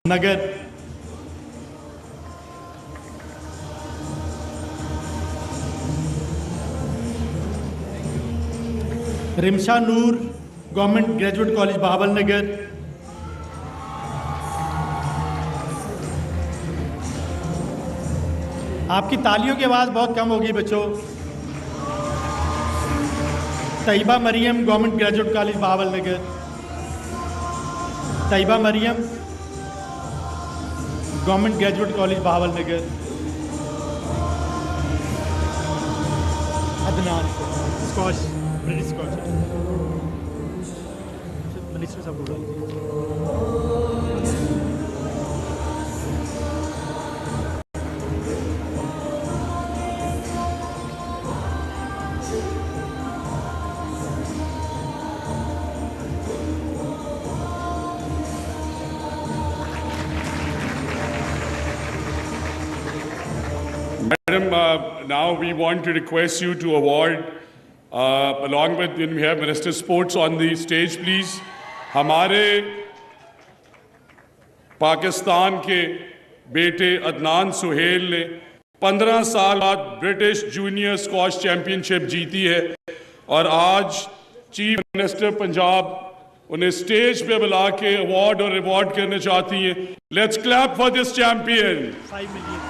नगर, Rimsha Noor government graduate college Bahawal Nagar, आपकी तालियों की आवाज़ बहुत कम होगी बच्चों। Tayyaba Maryam government graduate college Bahawal Nagar, Tayyaba Maryam government graduate college Bahawal Nagar, Adnan Scotch British Scotch minister साहब बोल रहे Madam, now we want to request you to award, along with, we have Minister Sports on the stage, please. हमारे पाकिस्तान के बेटे अदनान सुहेल ने 15 साल बाद ब्रिटिश जूनियर स्क्वॉश चैंपियनशिप जीती है और आज चीफ मिनिस्टर पंजाब उन्हें स्टेज पे बुला के अवार्ड और रिवॉर्ड करना चाहती हैं। Let's clap for this champion. 5 million.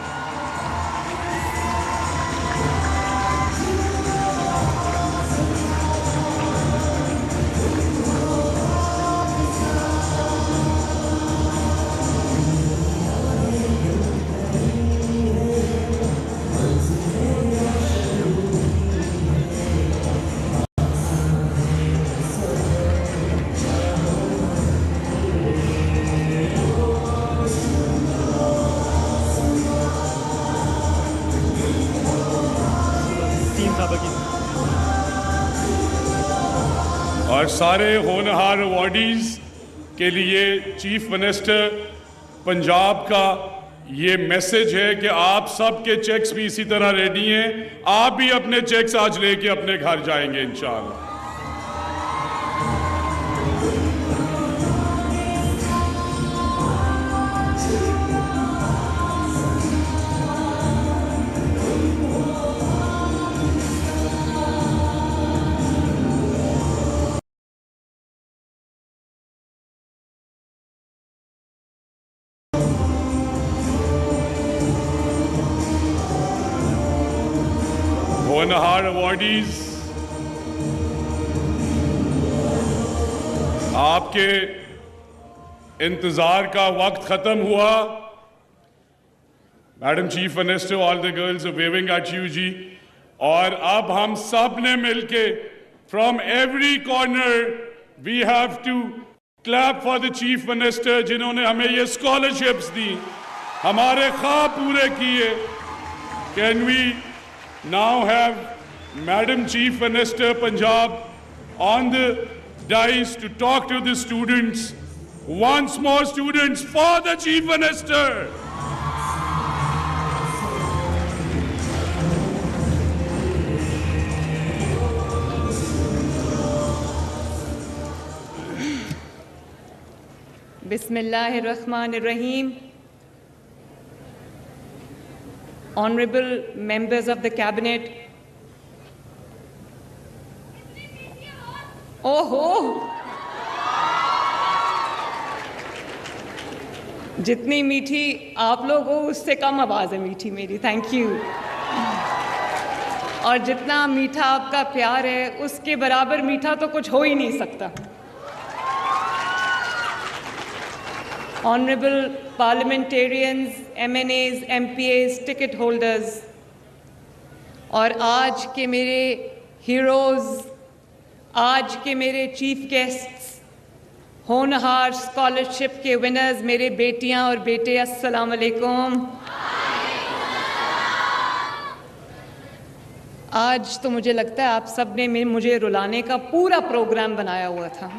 और सारे होनहार अवार्डीज के लिए चीफ मिनिस्टर पंजाब का ये मैसेज है कि आप सबके चेक्स भी इसी तरह रेडी हैं। आप भी अपने चेक्स आज लेके अपने घर जाएंगे इंशाअल्लाह। होनहार अवार्डीज, आपके इंतजार का वक्त खत्म हुआ। Madam chief minister, all the girls are waving at you जी। और अब हम सब ने मिलके from every corner we have to clap for the chief minister, जिन्होंने हमें ये स्कॉलरशिप्स दी, हमारे ख्वाब पूरे किए। Can we now have Madam Chief Minister Punjab on the dais to talk to the students. Once more, students, for the Chief Minister. Bismillahirrahmanirrahim. Honorable members of the cabinet, जितनी मीठी आप लोग हो उससे कम आवाज़ है मीठी मेरी, थैंक यू। और जितना मीठा आपका प्यार है उसके बराबर मीठा तो कुछ हो ही नहीं सकता। Honorable parliamentarians, MNAs, MPAs, ticket holders, और आज के मेरे हीरोज़, आज के मेरे चीफ गेस्ट्स, होनहार स्कॉलरशिप के विनर्स, मेरे बेटियां और बेटे, अस्सलाम वालेकुम। आज तो मुझे लगता है आप सब ने मुझे रुलाने का पूरा प्रोग्राम बनाया हुआ था।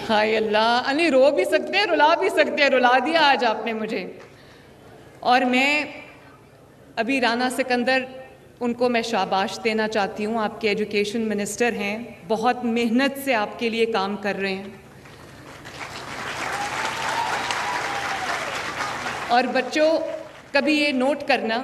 हाय अल्लाह, अली रो भी सकते हैं, रुला भी सकते हैं, रुला दिया आज आपने मुझे। और मैं अभी राना सिकंदर उनको मैं शाबाश देना चाहती हूँ। आपके एजुकेशन मिनिस्टर हैं, बहुत मेहनत से आपके लिए काम कर रहे हैं। और बच्चों, कभी ये नोट करना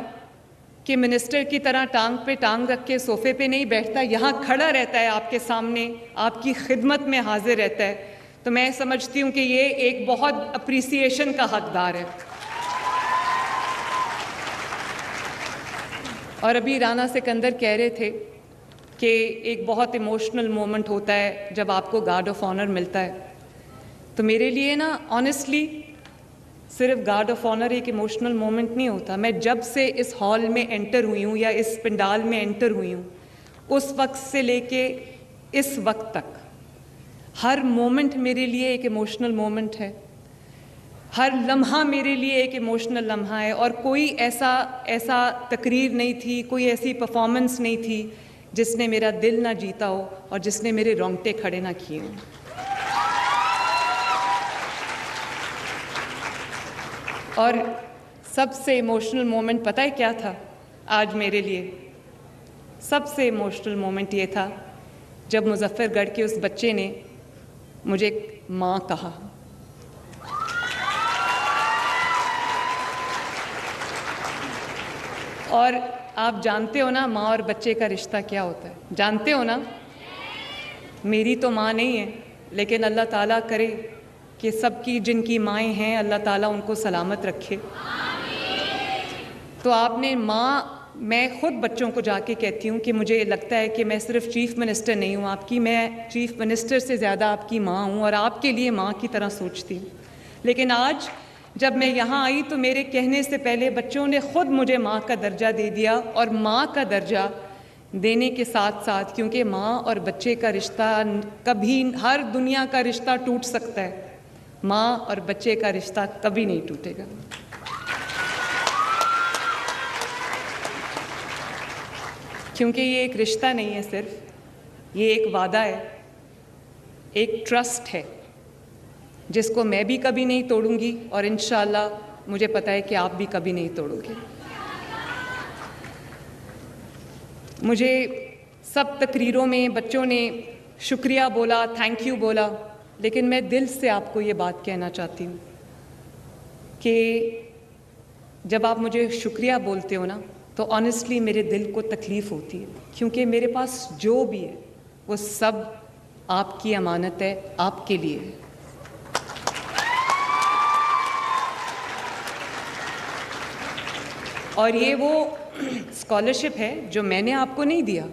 कि मिनिस्टर की तरह टांग पे टांग रख के सोफे पे नहीं बैठता, यहाँ खड़ा रहता है आपके सामने, आपकी खिदमत में हाजिर रहता है। तो मैं समझती हूँ कि ये एक बहुत अप्रिसिएशन का हकदार है। और अभी राना सिकंदर कह रहे थे कि एक बहुत इमोशनल मोमेंट होता है जब आपको गार्ड ऑफ ऑनर मिलता है। तो मेरे लिए ना ऑनेस्टली सिर्फ गार्ड ऑफ ऑनर एक इमोशनल मोमेंट नहीं होता। मैं जब से इस हॉल में एंटर हुई हूँ या इस पंडाल में एंटर हुई हूँ, उस वक्त से लेके इस वक्त तक हर मोमेंट मेरे लिए एक इमोशनल मोमेंट है। हर लम्हा मेरे लिए एक इमोशनल लम्हा है। और कोई ऐसा तकरीर नहीं थी, कोई ऐसी परफॉर्मेंस नहीं थी जिसने मेरा दिल ना जीता हो और जिसने मेरे रोंगटे खड़े ना किए हों। और सबसे इमोशनल मोमेंट पता है क्या था आज मेरे लिए? सबसे इमोशनल मोमेंट ये था जब मुजफ्फरगढ़ के उस बच्चे ने मुझे माँ कहा। और आप जानते हो ना माँ और बच्चे का रिश्ता क्या होता है, जानते हो ना? मेरी तो माँ नहीं है, लेकिन अल्लाह ताला करे कि सबकी जिनकी माएँ हैं अल्लाह ताला उनको सलामत रखे। तो आपने माँ, मैं ख़ुद बच्चों को जाके कहती हूँ कि मुझे लगता है कि मैं सिर्फ चीफ़ मिनिस्टर नहीं हूँ आपकी, मैं चीफ़ मिनिस्टर से ज़्यादा आपकी माँ हूँ और आपके लिए माँ की तरह सोचती हूँ। लेकिन आज जब मैं यहाँ आई तो मेरे कहने से पहले बच्चों ने ख़ुद मुझे माँ का दर्जा दे दिया। और माँ का दर्जा देने के साथ साथ, क्योंकि माँ और बच्चे का रिश्ता कभी, हर दुनिया का रिश्ता टूट सकता है, माँ और बच्चे का रिश्ता कभी नहीं टूटेगा। क्योंकि ये एक रिश्ता नहीं है सिर्फ, ये एक वादा है, एक ट्रस्ट है जिसको मैं भी कभी नहीं तोड़ूंगी और इंशाअल्लाह मुझे पता है कि आप भी कभी नहीं तोड़ोगे। मुझे सब तकरीरों में बच्चों ने शुक्रिया बोला, थैंक यू बोला, लेकिन मैं दिल से आपको ये बात कहना चाहती हूँ कि जब आप मुझे शुक्रिया बोलते हो ना तो ऑनेस्टली मेरे दिल को तकलीफ़ होती है, क्योंकि मेरे पास जो भी है वो सब आपकी अमानत है, आपके लिए है। और ये वो स्कॉलरशिप है जो मैंने आपको नहीं दिया,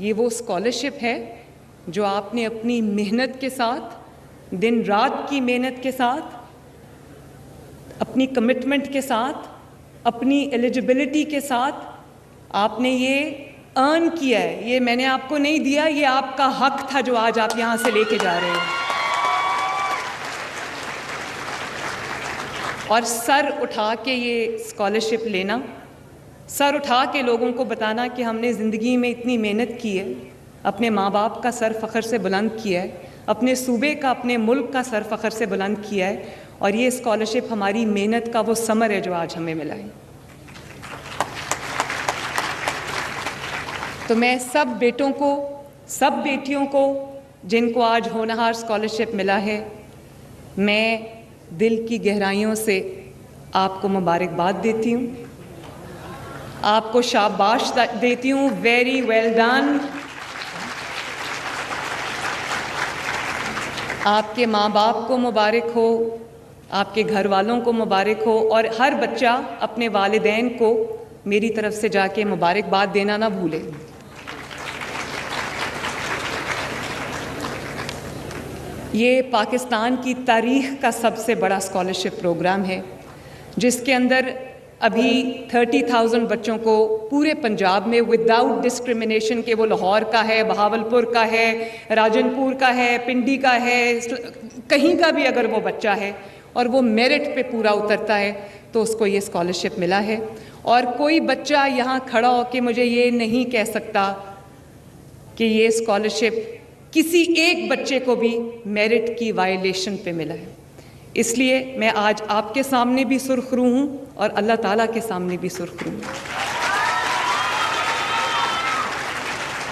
ये वो स्कॉलरशिप है जो आपने अपनी मेहनत के साथ, दिन रात की मेहनत के साथ, अपनी कमिटमेंट के साथ, अपनी एलिजिबिलिटी के साथ आपने ये अर्न किया है। ये मैंने आपको नहीं दिया, ये आपका हक था जो आज आप यहाँ से लेके जा रहे हैं। और सर उठा के ये स्कॉलरशिप लेना, सर उठा के लोगों को बताना कि हमने ज़िंदगी में इतनी मेहनत की है, अपने माँ बाप का सर फ़ख्र से बुलंद किया है, अपने सूबे का, अपने मुल्क का सर फ़ख्र से बुलंद किया है, और ये स्कॉलरशिप हमारी मेहनत का वो समर है जो आज हमें मिला है। तो मैं सब बेटों को, सब बेटियों को जिनको आज होनहार स्कॉलरशिप मिला है, मैं दिल की गहराइयों से आपको मुबारकबाद देती हूँ, आपको शाबाश देती हूँ। Very well done. आपके माँ बाप को मुबारक हो, आपके घर वालों को मुबारक हो, और हर बच्चा अपने वालिदैन को मेरी तरफ से जाके मुबारकबाद देना ना भूले। ये पाकिस्तान की तारीख़ का सबसे बड़ा स्कॉलरशिप प्रोग्राम है, जिसके अंदर अभी 30,000 बच्चों को पूरे पंजाब में विदाउट डिस्क्रिमिनेशन के, वो लाहौर का है, बहावलपुर का है, राजनपुर का है, पिंडी का है, कहीं का भी अगर वो बच्चा है और वो मेरिट पे पूरा उतरता है तो उसको ये स्कॉलरशिप मिला है। और कोई बच्चा यहाँ खड़ा होकर मुझे ये नहीं कह सकता कि ये स्कॉलरशिप किसी एक बच्चे को भी मेरिट की वायलेशन पे मिला है। इसलिए मैं आज आपके सामने भी सुरखरू हूँ और अल्लाह ताला के सामने भी सुरखरू हूँ।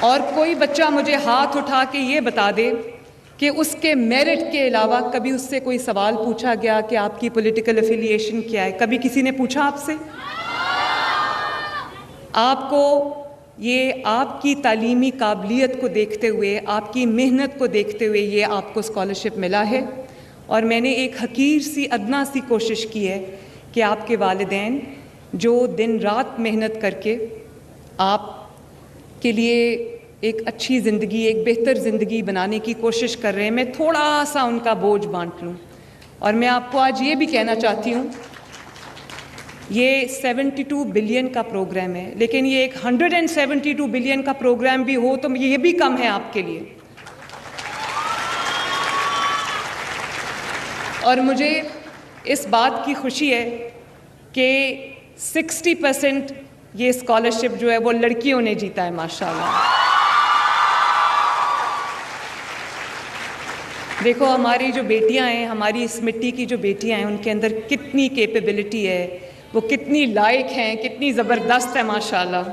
और कोई बच्चा मुझे हाथ उठा के ये बता दे कि उसके मेरिट के अलावा कभी उससे कोई सवाल पूछा गया कि आपकी पॉलिटिकल एफिलिएशन क्या है? कभी किसी ने पूछा आपसे? आपको ये आपकी तालीमी काबिलियत को देखते हुए, आपकी मेहनत को देखते हुए ये आपको स्कॉलरशिप मिला है। और मैंने एक हकीर सी अदना सी कोशिश की है कि आपके वालिदैन जो दिन रात मेहनत करके आप के लिए एक अच्छी ज़िंदगी, एक बेहतर ज़िंदगी बनाने की कोशिश कर रहे हैं, मैं थोड़ा सा उनका बोझ बांट लूँ। और मैं आपको आज ये भी कहना चाहती हूँ, ये 72 बिलियन का प्रोग्राम है, लेकिन ये एक 172 बिलियन का प्रोग्राम भी हो तो ये भी कम है आपके लिए। और मुझे इस बात की खुशी है कि 60% ये स्कॉलरशिप जो है वो लड़कियों ने जीता है, माशाल्लाह। देखो हमारी जो बेटियां हैं, हमारी इस मिट्टी की जो बेटियां हैं, उनके अंदर कितनी कैपेबिलिटी है, वो कितनी लायक हैं, कितनी ज़बरदस्त है, माशाल्लाह।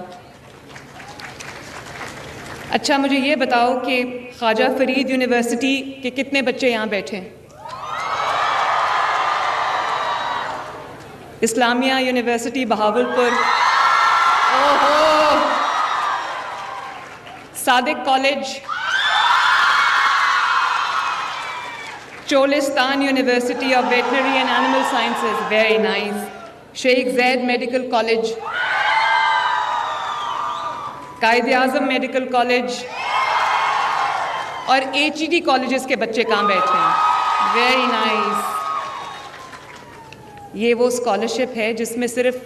अच्छा, मुझे ये बताओ कि ख्वाजा फरीद यूनिवर्सिटी के कितने बच्चे यहाँ बैठे हैं? इस्लामिया यूनिवर्सिटी बहावलपुर, ओहो, Sadiq college, Cholistan university of veterinary and animal sciences, very nice, Sheikh Zayed medical college, Quaid-e Azam medical college और HED कॉलेजेस के बच्चे कहाँ बैठे हैं? Very nice. ये वो स्कॉलरशिप है जिसमें सिर्फ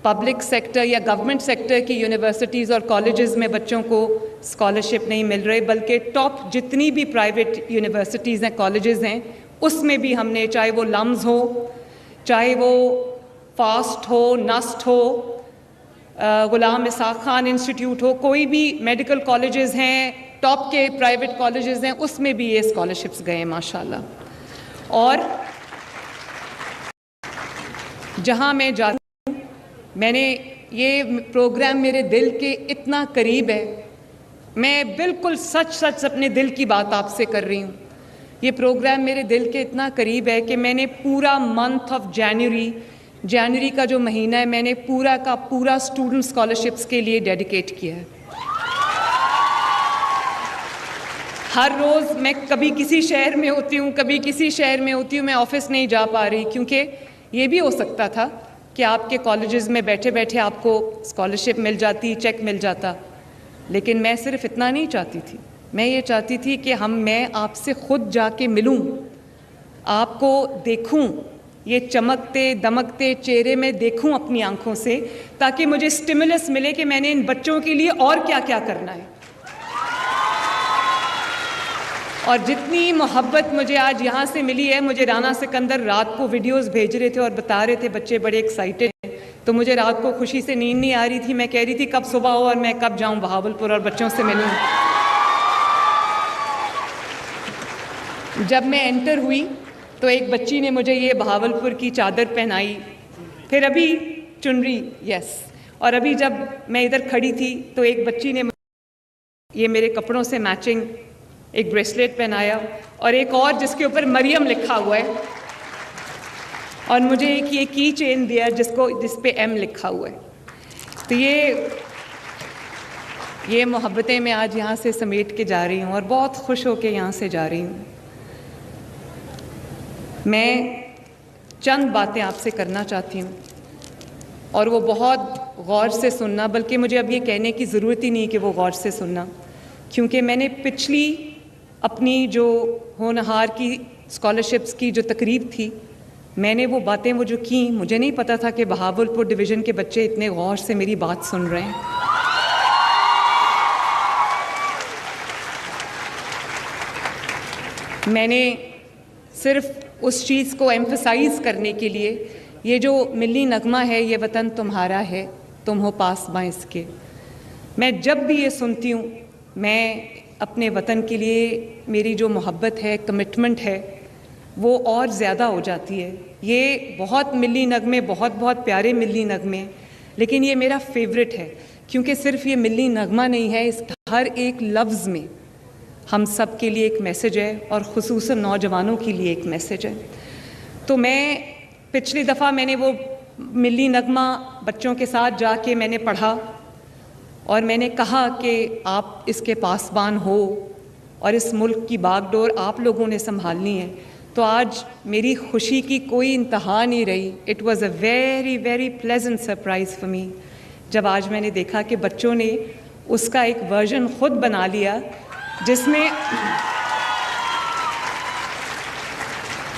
पब्लिक सेक्टर या गवर्नमेंट सेक्टर की यूनिवर्सिटीज़ और कॉलेजेस में बच्चों को स्कॉलरशिप नहीं मिल रही, बल्कि टॉप जितनी भी प्राइवेट यूनिवर्सिटीज़ हैं, कॉलेजेस हैं, उसमें भी हमने, चाहे वो लम्स हो, चाहे वो फास्ट हो, नस्ट हो, गुलाम इसाक खान इंस्टीट्यूट हो, कोई भी मेडिकल कॉलेजेस हैं, टॉप के प्राइवेट कॉलेजेस हैं, उसमें भी ये स्कॉलरशिप्स गए हैं, माशाल्लाह। और जहाँ मैं जाती हूँ, मैंने ये प्रोग्राम मेरे दिल के इतना करीब है, मैं बिल्कुल सच सच अपने दिल की बात आपसे कर रही हूँ। ये प्रोग्राम मेरे दिल के इतना करीब है कि मैंने पूरा मंथ ऑफ जनवरी का जो महीना है, मैंने पूरा का पूरा स्टूडेंट स्कॉलरशिप्स के लिए डेडिकेट किया है। हर रोज़ मैं कभी किसी शहर में होती हूँ, कभी किसी शहर में होती हूँ, मैं ऑफिस नहीं जा पा रही, क्योंकि ये भी हो सकता था कि आपके कॉलेजेस में बैठे बैठे आपको स्कॉलरशिप मिल जाती, चेक मिल जाता, लेकिन मैं सिर्फ इतना नहीं चाहती थी। मैं ये चाहती थी कि मैं आपसे ख़ुद जाके मिलूं, आपको देखूं, ये चमकते दमकते चेहरे में देखूं अपनी आंखों से, ताकि मुझे स्टिमुलस मिले कि मैंने इन बच्चों के लिए और क्या क्या करना है। और जितनी मोहब्बत मुझे आज यहाँ से मिली है, मुझे राना सिकंदर रात को वीडियोस भेज रहे थे और बता रहे थे बच्चे बड़े एक्साइटेड हैं, तो मुझे रात को खुशी से नींद नहीं आ रही थी। मैं कह रही थी कब सुबह हो और मैं कब जाऊँ बहावलपुर और बच्चों से मिलूँ। जब मैं एंटर हुई तो एक बच्ची ने मुझे ये बहावलपुर की चादर पहनाई, फिर अभी चुनरी, यस, और अभी जब मैं इधर खड़ी थी तो एक बच्ची ने ये मेरे कपड़ों से मैचिंग एक ब्रेसलेट पहनाया और एक और जिसके ऊपर मरियम लिखा हुआ है, और मुझे एक ये की चेन दिया जिस पे M लिखा हुआ है। तो ये मोहब्बतें मैं आज यहाँ से समेट के जा रही हूँ और बहुत खुश होकर यहाँ से जा रही हूँ। मैं चंद बातें आपसे करना चाहती हूँ और वो बहुत गौर से सुनना, बल्कि मुझे अब ये कहने की ज़रूरत ही नहीं कि वो गौर से सुनना, क्योंकि मैंने पिछली अपनी जो होनहार की स्कॉलरशिप्स की जो तकरीब थी, मैंने वो बातें वो जो की, मुझे नहीं पता था कि बहावलपुर डिवीज़न के बच्चे इतने गौर से मेरी बात सुन रहे हैं। मैंने सिर्फ उस चीज़ को एम्फसाइज़ करने के लिए, ये जो मिली नगमा है, ये वतन तुम्हारा है, तुम हो पासबां इसके, मैं जब भी ये सुनती हूँ, मैं अपने वतन के लिए मेरी जो मोहब्बत है, कमिटमेंट है, वो और ज़्यादा हो जाती है। ये बहुत मिली नगमे, बहुत बहुत प्यारे मिली नगमे, लेकिन ये मेरा फेवरेट है, क्योंकि सिर्फ ये मिली नगमा नहीं है, इस हर एक लफ्ज़ में हम सब के लिए एक मैसेज है और ख़ुसूसन नौजवानों के लिए एक मैसेज है। तो मैं पिछली दफ़ा मैंने वो मिली नगमा बच्चों के साथ जाके मैंने पढ़ा और मैंने कहा कि आप इसके पासबान हो और इस मुल्क की बागडोर आप लोगों ने संभालनी है। तो आज मेरी खुशी की कोई इंतहा नहीं रही। It was a very very pleasant surprise for me जब आज मैंने देखा कि बच्चों ने उसका एक वर्जन ख़ुद बना लिया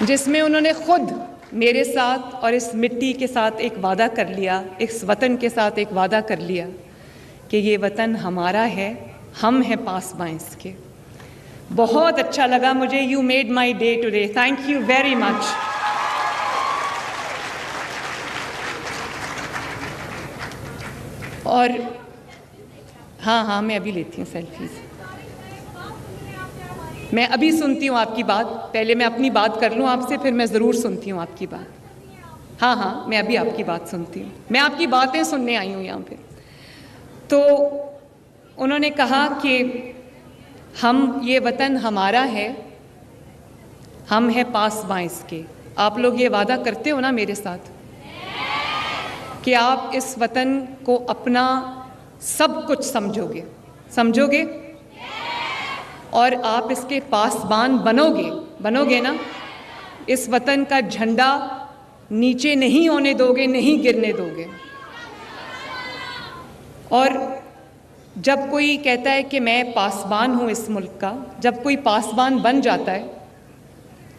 जिसमें उन्होंने ख़ुद मेरे साथ और इस मिट्टी के साथ एक वादा कर लिया, इस वतन के साथ एक वादा कर लिया कि ये वतन हमारा है, हम हैं पासबां इसके। बहुत अच्छा लगा मुझे। You made my day today. Thank you very much. और हाँ, मैं अभी लेती हूँ सेल्फीज। मैं अभी सुनती हूँ आपकी बात। पहले मैं अपनी बात कर लूँ आपसे, फिर मैं ज़रूर सुनती हूँ आपकी बात। हाँ, मैं अभी आपकी बात सुनती हूँ। मैं आपकी बातें सुनने आई हूँ यहाँ पे। तो उन्होंने कहा कि हम, ये वतन हमारा है, हम हैं पासबां इसके। आप लोग ये वादा करते हो ना मेरे साथ कि आप इस वतन को अपना सब कुछ समझोगे और आप इसके पासबान बनोगे ना। इस वतन का झंडा नीचे नहीं होने दोगे, नहीं गिरने दोगे। और जब कोई कहता है कि मैं पासबान हूँ इस मुल्क का, जब कोई पासबान बन जाता है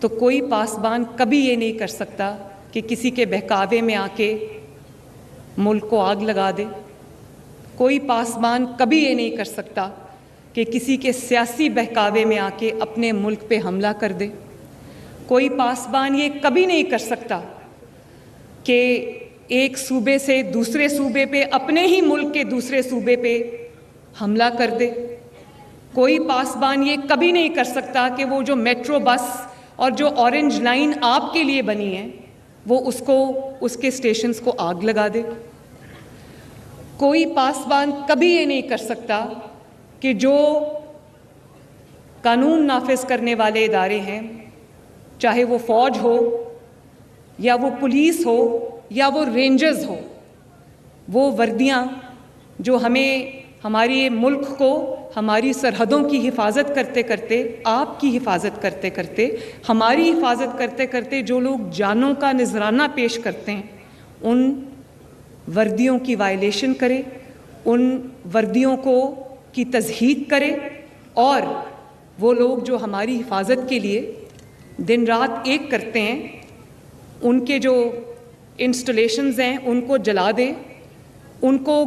तो कोई पासबान कभी ये नहीं कर सकता कि किसी के बहकावे में आके मुल्क को आग लगा दे। कोई पासबान कभी ये नहीं कर सकता कि किसी के सियासी बहकावे में आके अपने मुल्क पे हमला कर दे। कोई पासबान ये कभी नहीं कर सकता कि एक सूबे से दूसरे सूबे पे, अपने ही मुल्क के दूसरे सूबे पे हमला कर दे। कोई पासबान ये कभी नहीं कर सकता कि वो जो मेट्रो बस और जो ऑरेंज लाइन आपके लिए बनी है वो उसके स्टेशंस को आग लगा दे। कोई पासबान कभी ये नहीं कर सकता कि जो कानून नाफिज करने वाले इदारे हैं, चाहे वो फ़ौज हो या वो पुलिस हो या वो रेंजर्स हो, वो वर्दियाँ जो हमें, हमारे मुल्क को, हमारी सरहदों की हिफाजत करते करते, आपकी हिफाजत करते करते, हमारी हिफाजत करते करते जो लोग जानों का नजराना पेश करते हैं, उन वर्दियों की वायलेशन करे, उन वर्दियों की तज़हीक करे। और वो लोग जो हमारी हिफाजत के लिए दिन रात एक करते हैं, उनके जो इंस्टॉलेशंस हैं उनको जला दे, उनको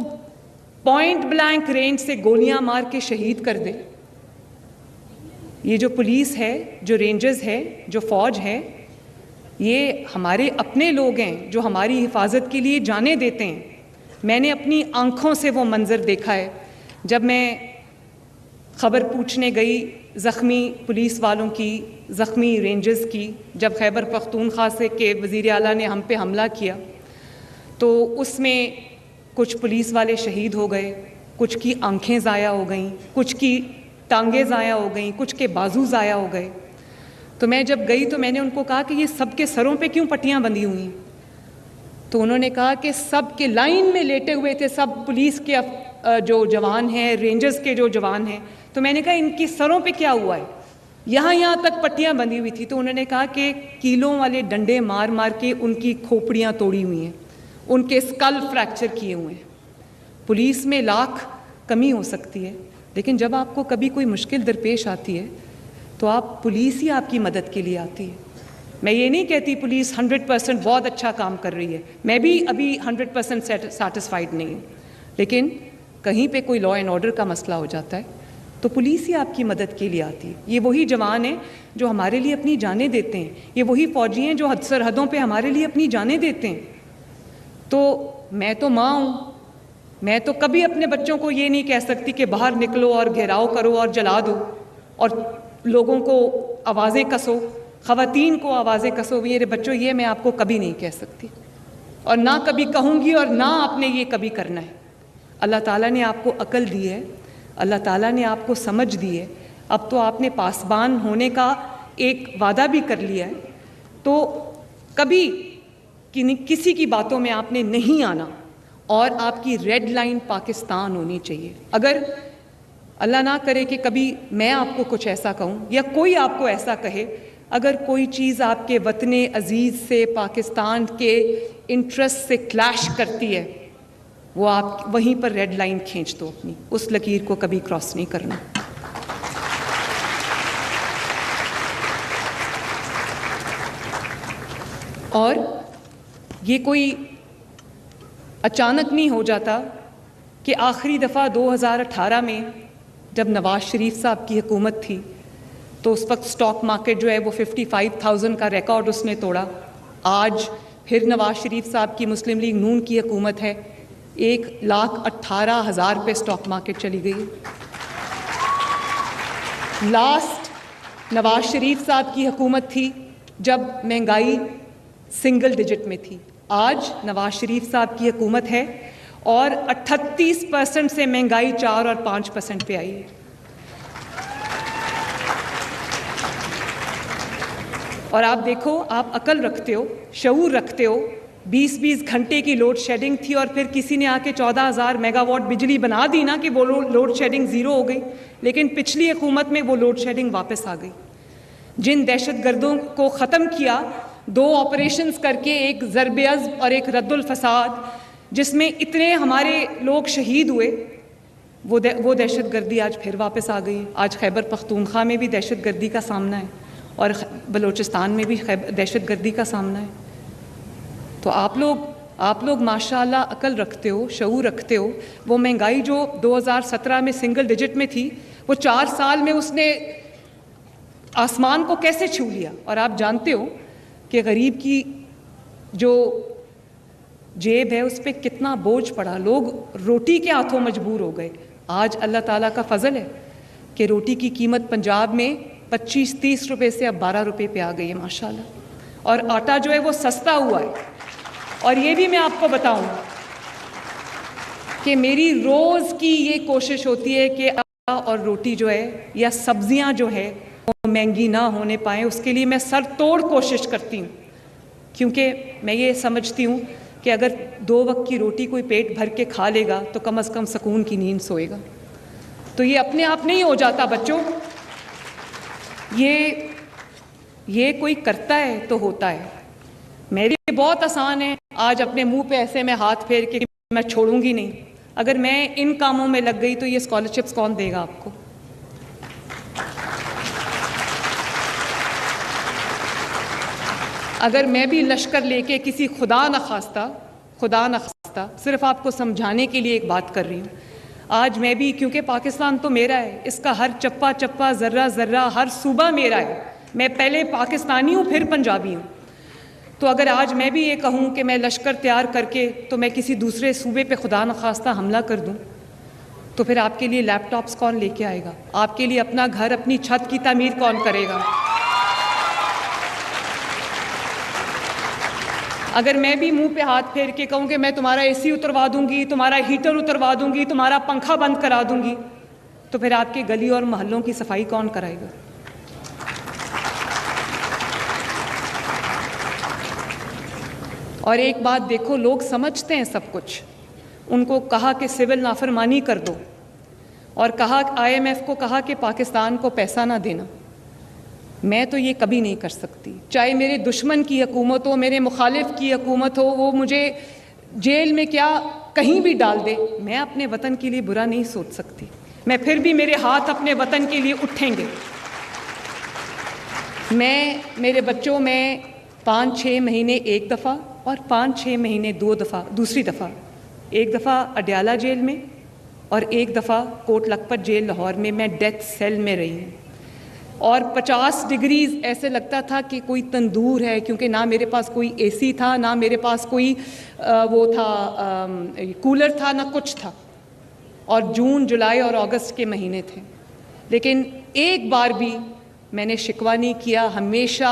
पॉइंट ब्लैंक रेंज से गोलियां मार के शहीद कर दे। ये जो पुलिस है, जो रेंजर्स है, जो फ़ौज है, ये हमारे अपने लोग हैं जो हमारी हिफाजत के लिए जाने देते हैं। मैंने अपनी आँखों से वो मंज़र देखा है जब मैं ख़बर पूछने गई ज़ख्मी पुलिस वालों की, ज़ख्मी रेंजर्स की, जब खैबर पख्तूनख्वा से के वज़ीर आला ने हम पे हमला किया तो उसमें कुछ पुलिस वाले शहीद हो गए, कुछ की आंखें ज़ाया हो गईं, कुछ की टांगें ज़ाया हो गईं, कुछ के बाजू ज़ाया हो गए। तो मैं जब गई तो मैंने उनको कहा कि ये सब के सरों पे क्यों पट्टियाँ बंधी हुई हैं? तो उन्होंने कहा कि सब के लाइन में लेटे हुए थे, सब पुलिस के जो जवान हैं, रेंजर्स के जो जवान हैं। तो मैंने कहा इनकी सरों पे क्या हुआ है? यहाँ तक पट्टियाँ बंधी हुई थी। तो उन्होंने कहा कि कीलों वाले डंडे मार मार के उनकी खोपड़ियाँ तोड़ी हुई हैं, उनके स्कल फ्रैक्चर किए हुए हैं। पुलिस में लाख कमी हो सकती है, लेकिन जब आपको कभी कोई मुश्किल दरपेश आती है तो आप, पुलिस ही आपकी मदद के लिए आती है। मैं ये नहीं कहती पुलिस 100% बहुत अच्छा काम कर रही है, मैं भी अभी 100% सेटिस्फाइड नहीं हूँ, लेकिन कहीं पे कोई लॉ एंड ऑर्डर का मसला हो जाता है तो पुलिस ही आपकी मदद के लिए आती है। ये वही जवान हैं जो हमारे लिए अपनी जानें देते हैं, ये वही फ़ौजी हैं जो सरहदों पे हमारे लिए अपनी जानें देते हैं। तो मैं तो माँ हूँ, मैं तो कभी अपने बच्चों को ये नहीं कह सकती कि बाहर निकलो और घेराव करो और जला दो और लोगों को आवाज़ें कसो, ख़वातीन को आवाज़ें कसो। मेरे बच्चों, ये मैं आपको कभी नहीं कह सकती और ना कभी कहूँगी और ना आपने ये कभी करना है। अल्लाह ताला ने आपको अक्ल दी है, अल्लाह ताला ने आपको समझ दी है, अब तो आपने पासबान होने का एक वादा भी कर लिया है, तो कभी किसी की बातों में आपने नहीं आना और आपकी रेड लाइन पाकिस्तान होनी चाहिए। अगर अल्लाह ना करे कि कभी मैं आपको कुछ ऐसा कहूँ या कोई आपको ऐसा कहे, अगर कोई चीज़ आपके वतने अजीज़ से, पाकिस्तान के इंटरेस्ट से क्लैश करती है, वो आप वहीं पर रेड लाइन खींच दो अपनी, उस लकीर को कभी क्रॉस नहीं करना। और ये कोई अचानक नहीं हो जाता कि आखिरी दफ़ा 2018 में जब नवाज़ शरीफ साहब की हुकूमत थी तो उस वक्त स्टॉक मार्केट जो है वो 55,000 का रिकॉर्ड उसने तोड़ा। आज फिर नवाज़ शरीफ साहब की मुस्लिम लीग नून की हुकूमत है, 1,18,000 पे स्टॉक मार्केट चली गई। लास्ट नवाज़ शरीफ साहब की हुकूमत थी जब महंगाई सिंगल डिजिट में थी। आज नवाज़ शरीफ साहब की हुकूमत है और 38% से महंगाई 4 और 5% पे आई है। और आप देखो, आप अकल रखते हो, शऊर रखते हो, 20-20 घंटे की लोड शेडिंग थी और फिर किसी ने आके 14,000 मेगावाट बिजली बना दी ना कि वो लोड शेडिंग ज़ीरो हो गई। लेकिन पिछली हुकूमत में वो लोड शेडिंग वापस आ गई। जिन दहशतगर्दों को ख़त्म किया 2 ऑपरेशंस करके, एक ज़रब-ए-अज़्ब और एक रद्दुल फसाद, जिसमें इतने हमारे लोग शहीद हुए, वो दहशतगर्दी आज फिर वापस आ गई। आज खैबर पख्तूनख्वा में भी दहशतगर्दी का सामना है और बलूचिस्तान में भी दहशतगर्दी का सामना है। तो आप लोग माशाअल्लाह अकल रखते हो, शऊर रखते हो। वो महंगाई जो 2017 में सिंगल डिजिट में थी, वो 4 साल में उसने आसमान को कैसे छू लिया। और आप जानते हो कि गरीब की जो जेब है उस पर कितना बोझ पड़ा, लोग रोटी के हाथों मजबूर हो गए। आज अल्लाह ताला का फजल है कि रोटी की कीमत पंजाब में 25-30 रुपए से अब 12 रुपए पे आ गई है माशाल्लाह। और आटा जो है वो सस्ता हुआ है। और ये भी मैं आपको बताऊं कि मेरी रोज़ की ये कोशिश होती है कि आटा और रोटी जो है या सब्जियां जो है वो महंगी ना होने पाए, उसके लिए मैं सर तोड़ कोशिश करती हूँ। क्योंकि मैं ये समझती हूँ कि अगर 2 वक्त की रोटी कोई पेट भर के खा लेगा तो कम से कम सुकून की नींद सोएगा। तो ये अपने आप नहीं हो जाता बच्चों, ये कोई करता है तो होता है। मेरे लिए बहुत आसान है आज अपने मुंह पे ऐसे मैं हाथ फेर के मैं छोड़ूंगी नहीं। अगर मैं इन कामों में लग गई तो ये स्कॉलरशिप्स कौन देगा आपको? अगर मैं भी लश्कर लेके किसी खुदा न खास्ता सिर्फ आपको समझाने के लिए एक बात कर रही हूँ, आज मैं भी, क्योंकि पाकिस्तान तो मेरा है, इसका हर चप्पा चप्पा, ज़र्रा ज़र्रा, हर सूबा मेरा है। मैं पहले पाकिस्तानी हूँ फिर पंजाबी हूँ। तो अगर आज मैं भी ये कहूँ कि मैं लश्कर तैयार करके तो मैं किसी दूसरे सूबे पे खुदा न खास्ता हमला कर दूँ, तो फिर आपके लिए लैपटॉप्स कौन लेके आएगा? आपके लिए अपना घर, अपनी छत की तामीर कौन करेगा? अगर मैं भी मुंह पे हाथ फेर के कहूँ कि मैं तुम्हारा एसी उतरवा दूंगी, तुम्हारा हीटर उतरवा दूंगी, तुम्हारा पंखा बंद करा दूंगी, तो फिर आपके गली और मोहल्लों की सफाई कौन कराएगा? और एक बात देखो, लोग समझते हैं सब कुछ। उनको कहा कि सिविल नाफरमानी कर दो और कहा, IMF को कहा कि पाकिस्तान को पैसा ना देना। मैं तो ये कभी नहीं कर सकती। चाहे मेरे दुश्मन की हुकूमत हो, मेरे मुखालिफ की हुकूमत हो, वो मुझे जेल में क्या कहीं भी डाल दे, मैं अपने वतन के लिए बुरा नहीं सोच सकती। मैं फिर भी, मेरे हाथ अपने वतन के लिए उठेंगे। मैं मेरे बच्चों में 5-6 महीने एक दफ़ा और 5-6 महीने 2 दफ़ा, दूसरी दफ़ा, एक दफ़ा अडयाला जेल में और एक दफ़ा कोट लखपत जेल लाहौर में मैं डेथ सेल में रही हूँ। और 50 डिग्रीज ऐसे लगता था कि कोई तंदूर है, क्योंकि ना मेरे पास कोई एसी था, ना मेरे पास कोई वो था कूलर था, ना कुछ था। और जून, जुलाई और अगस्त के महीने थे, लेकिन एक बार भी मैंने शिकवा नहीं किया। हमेशा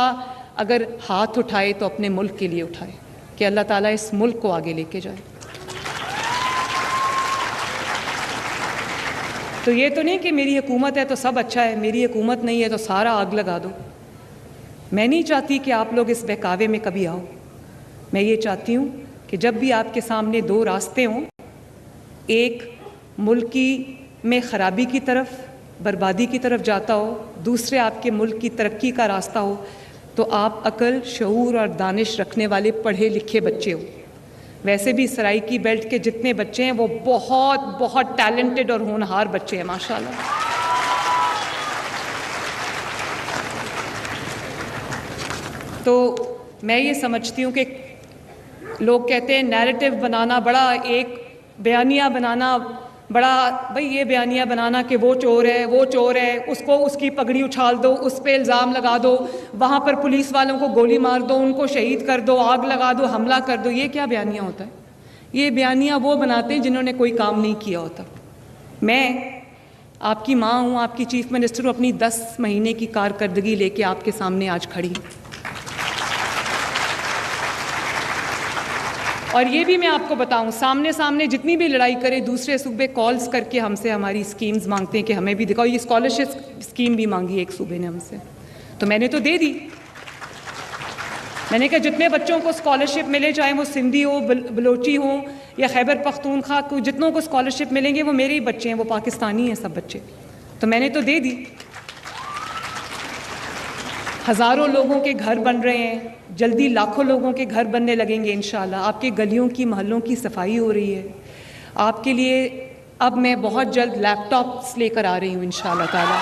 अगर हाथ उठाए तो अपने मुल्क के लिए उठाए कि अल्लाह ताला इस मुल्क को आगे लेके जाए। तो ये तो नहीं कि मेरी हुकूमत है तो सब अच्छा है, मेरी हुकूमत नहीं है तो सारा आग लगा दो। मैं नहीं चाहती कि आप लोग इस बहकावे में कभी आओ। मैं ये चाहती हूँ कि जब भी आपके सामने दो रास्ते हों, एक मुल्क की में ख़राबी की तरफ, बर्बादी की तरफ जाता हो, दूसरे आपके मुल्क की तरक्की का रास्ता हो, तो आप अक्ल, शऊर और दानिश रखने वाले पढ़े लिखे बच्चे हो। वैसे भी सराइकी बेल्ट के जितने बच्चे हैं वो बहुत बहुत टैलेंटेड और होनहार बच्चे हैं माशाल्लाह। तो मैं ये समझती हूँ कि लोग कहते हैं नैरेटिव बनाना बड़ा, एक बयानिया बनाना बड़ा, भाई ये बयानिया बनाना कि वो चोर है, वो चोर है, उसको उसकी पगड़ी उछाल दो, उस पे इल्ज़ाम लगा दो, वहाँ पर पुलिस वालों को गोली मार दो, उनको शहीद कर दो, आग लगा दो, हमला कर दो। ये क्या बयानिया होता है? ये बयानिया वो बनाते हैं जिन्होंने कोई काम नहीं किया होता। मैं आपकी माँ हूँ, आपकी चीफ मिनिस्टर हूँ, अपनी 10 महीने की कारकर्दगी लेके आपके सामने आज खड़ी हूँ। और ये भी मैं आपको बताऊं, सामने सामने जितनी भी लड़ाई करे, दूसरे सूबे कॉल्स करके हमसे हमारी स्कीम्स मांगते हैं कि हमें भी दिखाओ। ये स्कॉलरशिप स्कीम भी मांगी एक सूबे ने हमसे, तो मैंने तो दे दी। मैंने कहा जितने बच्चों को स्कॉलरशिप मिले, चाहे वो सिंधी हो, बलोची हो या खैबर पख्तूनख्वा को, जितनों को स्कॉलरशिप मिलेंगे वो मेरे ही बच्चे हैं, वो पाकिस्तानी हैं सब बच्चे, तो मैंने तो दे दी। हज़ारों लोगों के घर बन रहे हैं, जल्दी लाखों लोगों के घर बनने लगेंगे इंशाल्लाह। आपके गलियों की, मोहल्लों की सफाई हो रही है। आपके लिए अब मैं बहुत जल्द लैपटॉप्स लेकर आ रही हूँ इंशाल्लाह ताला,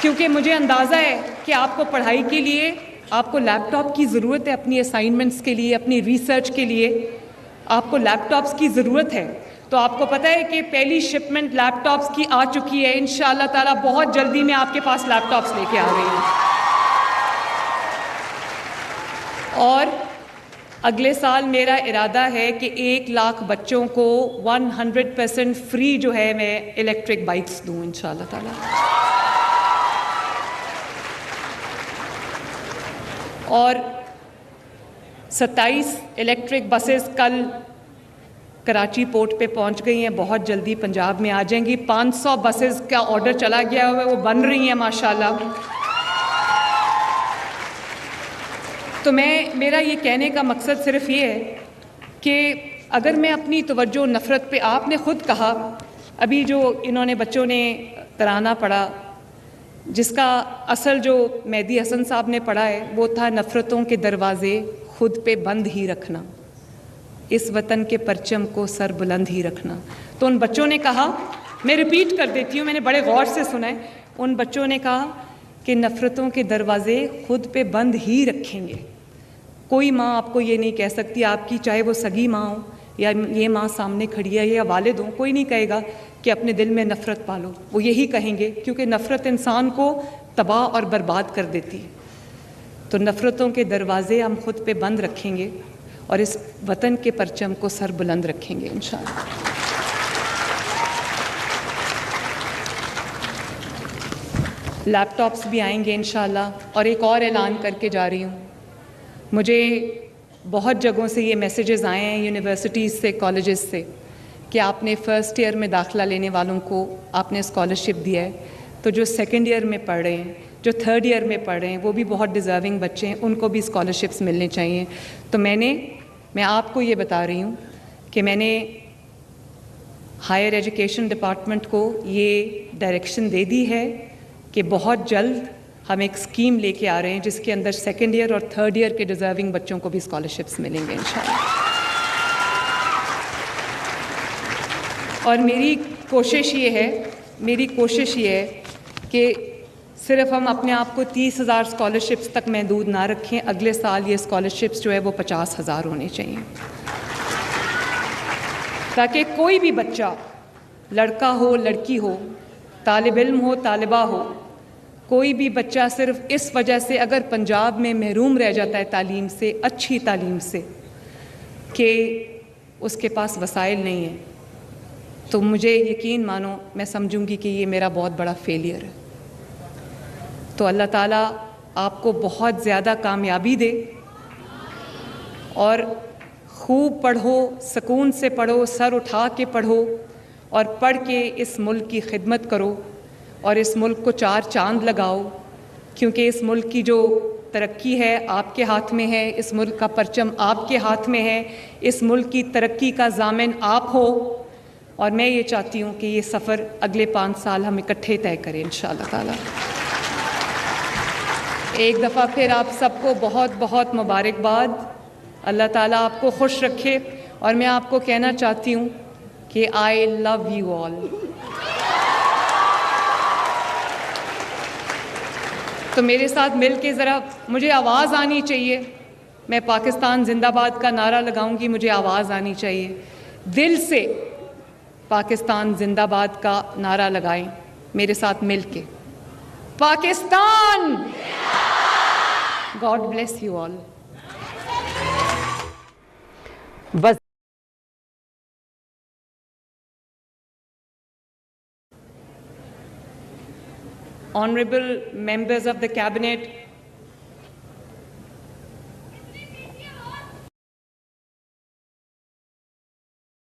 क्योंकि मुझे अंदाज़ा है कि आपको पढ़ाई के लिए आपको लैपटॉप की ज़रूरत है, अपनी असाइनमेंट्स के लिए, अपनी रिसर्च के लिए आपको लैपटॉप्स की ज़रूरत है। तो आपको पता है कि पहली शिपमेंट लैपटॉप्स की आ चुकी है। इंशाल्लाह ताला बहुत जल्दी मैं आपके पास लैपटॉप्स लेके आ रही हूँ। और अगले साल मेरा इरादा है कि 1 लाख बच्चों को 100% फ्री जो है मैं इलेक्ट्रिक बाइक्स दूँ इंशाल्लाह ताला। और 27 इलेक्ट्रिक बसेस कल कराची पोर्ट पे पहुंच गई हैं, बहुत जल्दी पंजाब में आ जाएंगी। 500 बसेस का ऑर्डर चला गया हुआ है, वो बन रही हैं माशाल्लाह। तो मेरा ये कहने का मकसद सिर्फ ये है कि अगर मैं अपनी तवज्जो नफ़रत पे, आपने ख़ुद कहा अभी जो इन्होंने बच्चों ने तराना पढ़ा, जिसका असल जो मेहदी हसन साहब ने पढ़ा है वो था नफ़रतों के दरवाज़े खुद पे बंद ही रखना, इस वतन के परचम को सर बुलंद ही रखना। तो उन बच्चों ने कहा, मैं रिपीट कर देती हूँ, मैंने बड़े गौर से सुना है, उन बच्चों ने कहा कि नफ़रतों के दरवाज़े खुद पे बंद ही रखेंगे। कोई माँ आपको ये नहीं कह सकती, आपकी चाहे वो सगी माँ हो या ये माँ सामने खड़ी है या वालिद हो, कोई नहीं कहेगा कि अपने दिल में नफ़रत पालो। वो यही कहेंगे, क्योंकि नफ़रत इंसान को तबाह और बर्बाद कर देती है। तो नफ़रतों के दरवाज़े हम खुद पे बंद रखेंगे और इस वतन के परचम को सर बुलंद रखेंगे इंशाअल्लाह। लैपटॉप्स भी आएंगे इंशाअल्लाह। और एक और ऐलान करके जा रही हूँ, मुझे बहुत जगहों से ये मैसेजेस आए हैं, यूनिवर्सिटीज़ से, कॉलेजेस से, कि आपने फ़र्स्ट ईयर में दाखिला लेने वालों को आपने स्कॉलरशिप दिया है, तो जो सेकेंड ईयर में पढ़ रहे हैं, जो थर्ड ईयर में पढ़ रहे हैं, वो भी बहुत डिज़र्विंग बच्चे हैं, उनको भी स्कॉलरशिप्स मिलने चाहिए। तो मैं आपको ये बता रही हूँ कि मैंने हायर एजुकेशन डिपार्टमेंट को ये डायरेक्शन दे दी है कि बहुत जल्द हम एक स्कीम लेके आ रहे हैं जिसके अंदर सेकेंड ईयर और थर्ड ईयर के डिज़र्विंग बच्चों को भी स्कॉलरशिप्स मिलेंगे इंशाअल्लाह। और मेरी कोशिश ये है कि सिर्फ हम अपने आप को 30,000 स्कॉलरशिप्स तक महदूद ना रखें। अगले साल ये स्कॉलरशिप्स जो है वो 50,000 होने चाहिए, ताकि कोई भी बच्चा, लड़का हो लड़की हो, तालिब इल्म हो तालिबा हो, कोई भी बच्चा सिर्फ इस वजह से अगर पंजाब में महरूम रह जाता है तालीम से, अच्छी तालीम से, कि उसके पास वसाइल नहीं है, तो मुझे यकीन मानो मैं समझूंगी कि ये मेरा बहुत बड़ा फेलियर है। तो अल्लाह ताला आपको बहुत ज़्यादा कामयाबी दे और खूब पढ़ो, सुकून से पढ़ो, सर उठा के पढ़ो और पढ़ के इस मुल्क की खिदमत करो और इस मुल्क को चार चांद लगाओ, क्योंकि इस मुल्क की जो तरक्की है आपके हाथ में है, इस मुल्क का परचम आपके हाथ में है, इस मुल्क की तरक्की का ज़ामिन आप हो। और मैं ये चाहती हूँ कि ये सफ़र अगले 5 साल हम इकट्ठे तय करें इंशाअल्लाह ताला। एक दफ़ा फिर आप सबको बहुत बहुत मुबारकबाद। अल्लाह ताला आपको खुश रखे। और मैं आपको कहना चाहती हूँ कि आई लव यू ऑल। तो मेरे साथ मिल के ज़रा मुझे आवाज़ आनी चाहिए। मैं पाकिस्तान जिंदाबाद का नारा लगाऊंगी, मुझे आवाज़ आनी चाहिए। दिल से पाकिस्तान जिंदाबाद का नारा लगाएं मेरे साथ मिल के। Pakistan, God bless you all. Honorable members of the cabinet,